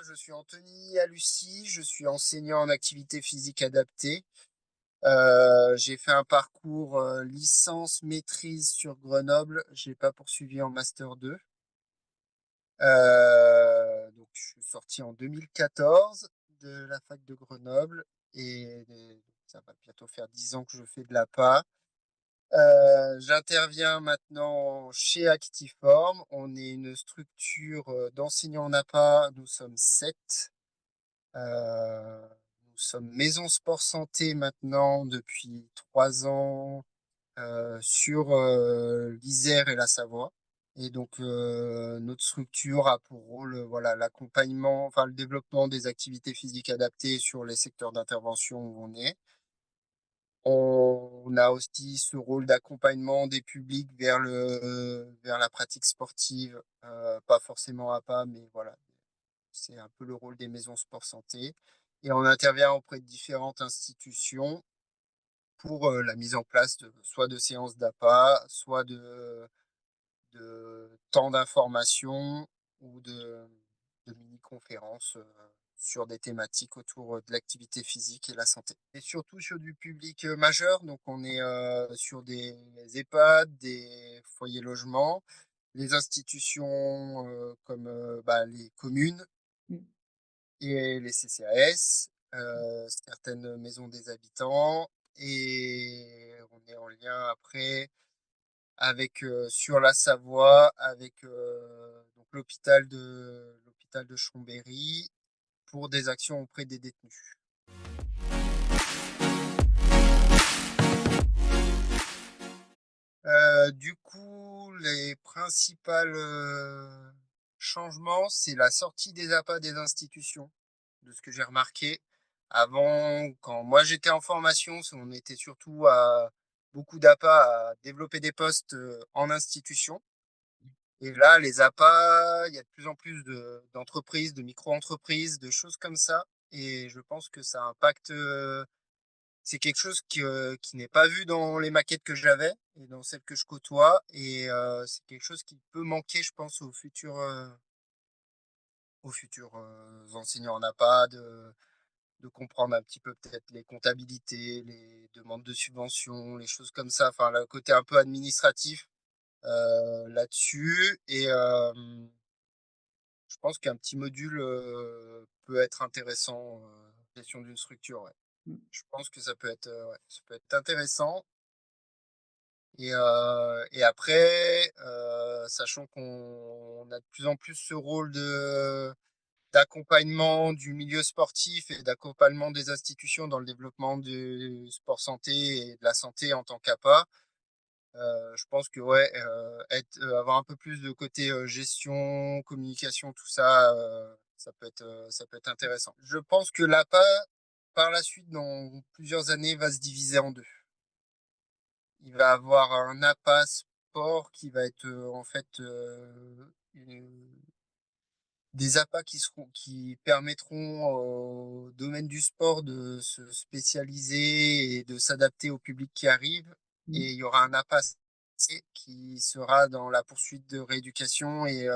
je suis Anthony Alucy, je suis enseignant en activité physique adaptée. J'ai fait un parcours licence maîtrise sur Grenoble. J'ai pas poursuivi en master 2. Donc je suis sorti en 2014 de la fac de Grenoble et ça va bientôt faire 10 ans que je fais de l'APA. J'interviens maintenant chez Actiform. On est une structure d'enseignants en APA. Nous sommes 7. Euh, Nous sommes Maison Sport Santé maintenant depuis 3 ans sur l'Isère et la Savoie. Et donc notre structure a pour rôle voilà l'accompagnement, enfin le développement des activités physiques adaptées sur les secteurs d'intervention où on est. On a aussi ce rôle d'accompagnement des publics vers la pratique sportive, pas forcément à pas, mais voilà, c'est un peu le rôle des maisons sport santé. Et on intervient auprès de différentes institutions pour la mise en place soit de séances d'APA, soit de temps d'information ou de mini-conférences sur des thématiques autour de l'activité physique et la santé. Et surtout sur du public majeur, donc on est sur des EHPAD, des foyers logements, les institutions comme les communes Mm. et les CCAS, certaines maisons des habitants, et on est en lien après avec sur la Savoie avec donc l'hôpital de Chambéry pour des actions auprès des détenus. Du coup, les principaux changements, c'est la sortie des APA des institutions, de ce que j'ai remarqué. Avant, quand moi j'étais en formation, on était surtout à beaucoup d'APA à développer des postes en institution. Et là, les APA, il y a de plus en plus d'entreprises, de micro-entreprises, de choses comme ça. Et je pense que ça impacte. C'est quelque chose qui n'est pas vu dans les maquettes que j'avais et dans celles que je côtoie. Et c'est quelque chose qui peut manquer, je pense, aux futurs enseignants en APA, de comprendre un petit peu peut-être les comptabilités, les demandes de subventions, les choses comme ça. Enfin, le côté un peu administratif là-dessus. Et je pense qu'un petit module peut être intéressant, gestion d'une structure. Ouais. Mm. Je pense que ouais, ça peut être intéressant. Et après, sachant qu'on a de plus en plus ce rôle d'accompagnement du milieu sportif et d'accompagnement des institutions dans le développement du sport santé et de la santé en tant qu'APA, je pense que ouais, avoir un peu plus de côté gestion, communication, tout ça, ça peut être intéressant. Je pense que l'APA, par la suite, dans plusieurs années, va se diviser en deux. Il va avoir un APA sport qui va être en fait des APA qui permettront au domaine du sport de se spécialiser et de s'adapter au public qui arrive. Mm. Et il y aura un APA qui sera dans la poursuite de rééducation et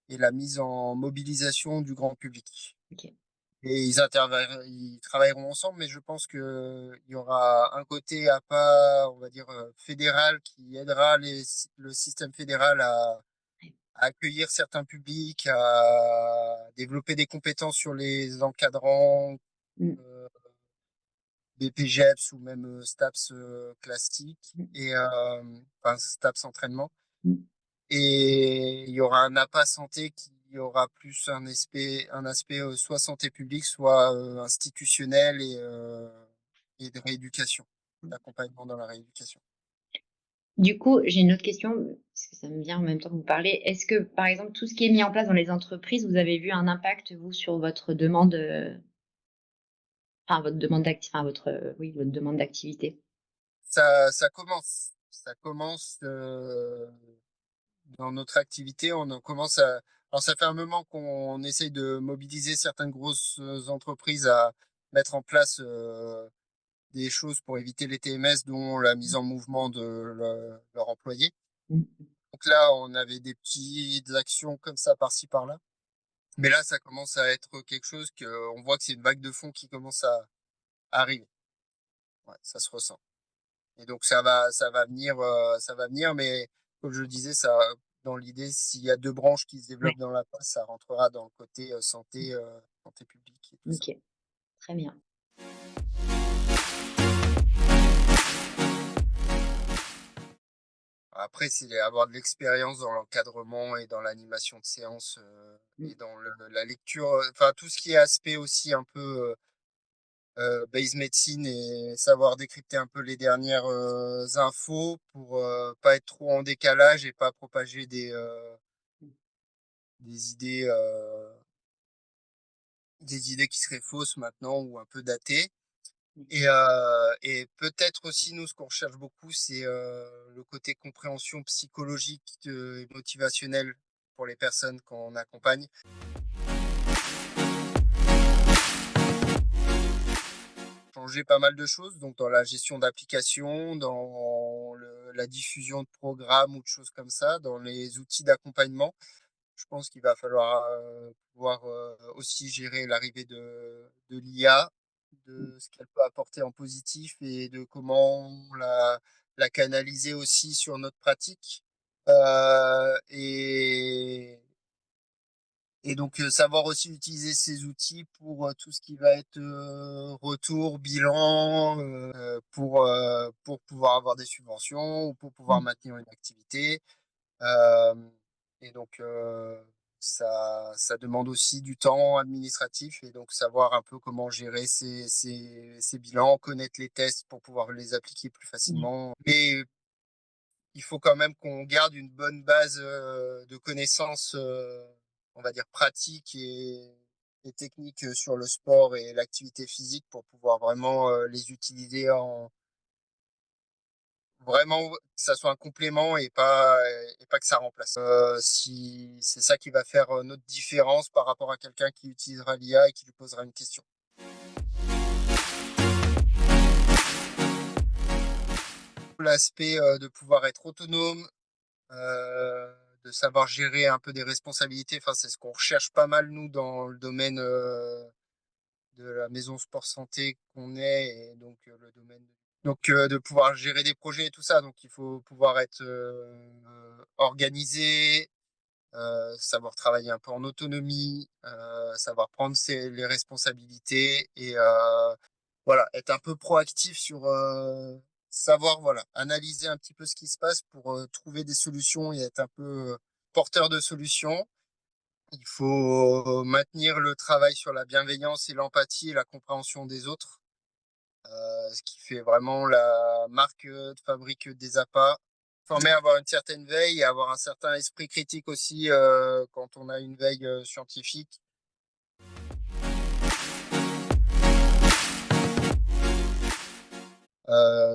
la mise en mobilisation du grand public. Ok. Et ils travailleront ensemble, mais je pense qu'il y aura un côté APA, on va dire, fédéral qui aidera le système fédéral à accueillir certains publics, à développer des compétences sur les encadrants, Mm. euh, BPGEPS ou même STAPS classique, Mm. et enfin STAPS entraînement. Mm. Et il y aura un APA santé qui aura plus un aspect soit santé publique, soit institutionnel et de rééducation, d'accompagnement dans la rééducation. Du coup, j'ai une autre question, parce que ça me vient en même temps que vous parlez. Est-ce que, par exemple, tout ce qui est mis en place dans les entreprises, vous avez vu un impact, vous, sur votre demande, enfin, votre demande enfin, oui, votre demande d'activité? Ça commence. Ça commence dans notre activité. Alors, ça fait un moment qu'on essaye de mobiliser certaines grosses entreprises à mettre en place des choses pour éviter les TMS, dont la mise en mouvement de leurs employés. Mm. Donc là, on avait des petites actions comme ça par-ci par-là. Mais là, ça commence à être quelque chose que on voit que c'est une vague de fond qui commence à arriver. Ouais, ça se ressent. Et donc ça va venir, mais comme je le disais, ça, dans l'idée, s'il y a 2 branches qui se Ouais, développent dans la passe, ça rentrera dans le côté, santé publique et tout ça. OK, très bien. Après, c'est avoir de l'expérience dans l'encadrement et dans l'animation de séances, Mmh, et dans la lecture, enfin tout ce qui est aspect aussi un peu, base médecine et savoir décrypter un peu les dernières, infos pour, pas être trop en décalage et pas propager mmh, des idées, des idées qui seraient fausses maintenant ou un peu datées. mmh, Et peut-être aussi, nous, ce qu'on recherche beaucoup, c'est le côté compréhension psychologique et motivationnelle pour les personnes qu'on accompagne. Changer pas mal de choses, donc dans la gestion d'applications, dans la diffusion de programmes ou de choses comme ça, dans les outils d'accompagnement. Je pense qu'il va falloir pouvoir aussi gérer l'arrivée de l'IA, mmh, de ce qu'elle peut apporter en positif et de comment la canaliser aussi sur notre pratique. Et donc savoir aussi utiliser ces outils pour tout ce qui va être retour, bilan, pour pouvoir avoir des subventions ou pour pouvoir mmh, maintenir une activité. Hem et donc ça demande aussi du temps administratif et donc savoir un peu comment gérer ces bilans, connaître les tests pour pouvoir les appliquer plus ouais, facilement. Mais il faut quand même qu'on garde une bonne base, de connaissances, on va dire pratiques et techniques, sur le sport et l'activité physique pour pouvoir vraiment, les utiliser en vraiment, que ça soit un complément et pas que ça remplace. Si c'est ça qui va faire, notre différence par rapport à quelqu'un qui utilisera l'IA et qui lui posera une question. L'aspect, de pouvoir être autonome, de savoir gérer un peu des responsabilités, enfin, c'est ce qu'on recherche pas mal nous dans le domaine, de la maison sport santé qu'on est et donc le domaine donc de pouvoir gérer des projets et tout ça. Donc il faut pouvoir être, organisé, savoir travailler un peu en autonomie, savoir prendre les responsabilités et voilà, être un peu proactif sur savoir voilà, analyser un petit peu ce qui se passe pour trouver des solutions et être un peu porteur de solutions. Il faut maintenir le travail sur la bienveillance et l'empathie et la compréhension des autres, ce qui fait vraiment la marque de fabrique des appâts. Former à avoir une certaine veille et avoir un certain esprit critique aussi quand on a une veille scientifique.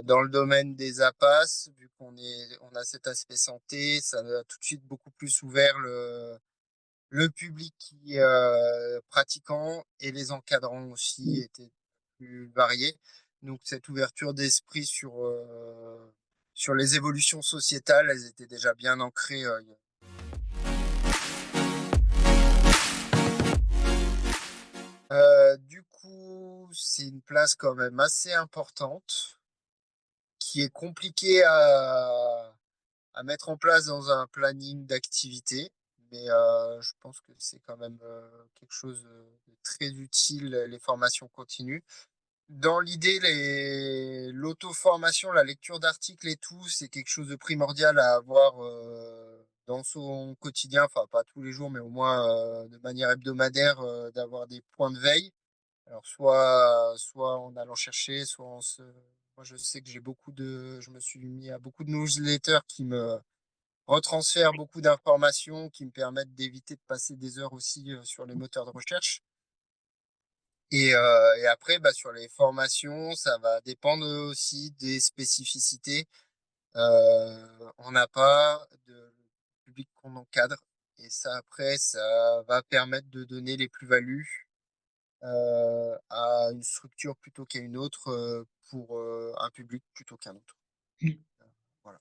Dans le domaine des APAS, vu on a cet aspect santé, ça a tout de suite beaucoup plus ouvert le public qui est pratiquant et les encadrants aussi mmh. étaient plus variés. Donc cette ouverture d'esprit sur les évolutions sociétales, elles étaient déjà bien ancrées. Du coup, c'est une place quand même assez importante qui est compliquée à mettre en place dans un planning d'activité. Mais je pense que c'est quand même quelque chose de très utile, les formations continues. Dans l'idée, l'auto-formation, la lecture d'articles et tout, c'est quelque chose de primordial à avoir dans son quotidien, enfin pas tous les jours, mais au moins de manière hebdomadaire, d'avoir des points de veille. Alors soit en allant chercher, soit en se moi je sais que je me suis mis à beaucoup de newsletters qui me retransfèrent beaucoup d'informations, qui me permettent d'éviter de passer des heures aussi, sur les moteurs de recherche. Et après, bah, sur les formations, ça va dépendre aussi des spécificités. On n'a pas de public qu'on encadre et ça après, ça va permettre de donner les plus-values, à une structure plutôt qu'à une autre, pour, un public plutôt qu'un autre. Voilà.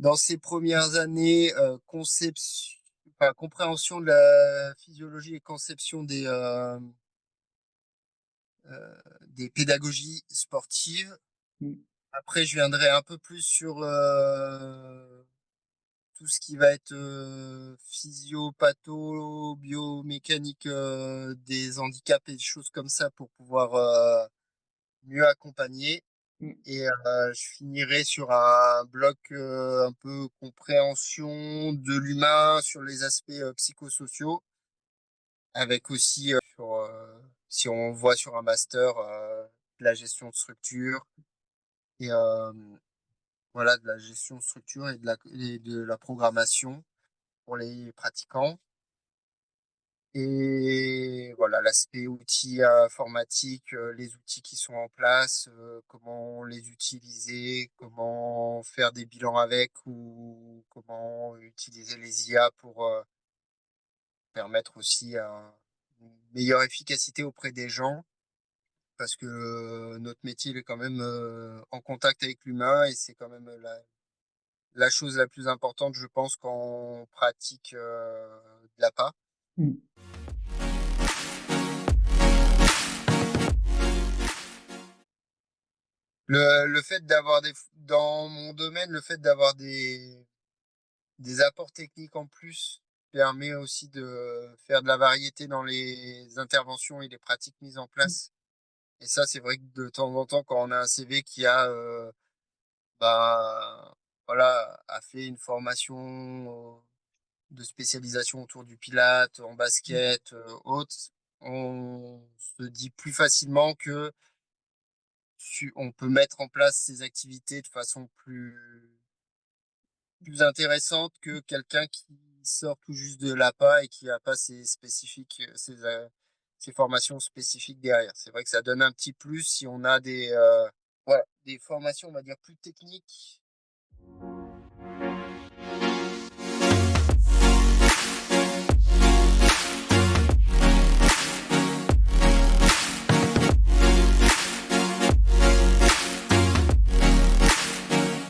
dans ces premières années, compréhension de la physiologie et conception des pédagogies sportives. Mmh. Après, je viendrai un peu plus sur tout ce qui va être physio, patho, biomécanique des handicaps et des choses comme ça pour pouvoir mieux accompagner. Mmh. Et je finirai sur un bloc un peu compréhension de l'humain sur les aspects psychosociaux, avec aussi, si on voit sur un master, de la gestion de structure et voilà, de la gestion de structure et de la programmation pour les pratiquants. Et voilà, l'aspect outils informatiques, les outils qui sont en place, comment les utiliser, comment faire des bilans avec ou comment utiliser les IA pour permettre aussi une meilleure efficacité auprès des gens. Parce que notre métier il est quand même en contact avec l'humain et c'est quand même la chose la plus importante, je pense, quand on pratique de l'APA. Mmh. Le fait d'avoir dans mon domaine, le fait d'avoir des apports techniques en plus permet aussi de faire de la variété dans les interventions et les pratiques mises en place. Et ça, c'est vrai que de temps en temps, quand on a un CV qui a, bah, voilà, a fait une formation de spécialisation autour du Pilate, en basket, autres, on se dit plus facilement que on peut mettre en place ces activités de façon plus intéressante que quelqu'un qui sort tout juste de l'APA et qui n'a pas ses formations spécifiques derrière. C'est vrai que ça donne un petit plus si on a des formations, on va dire, plus techniques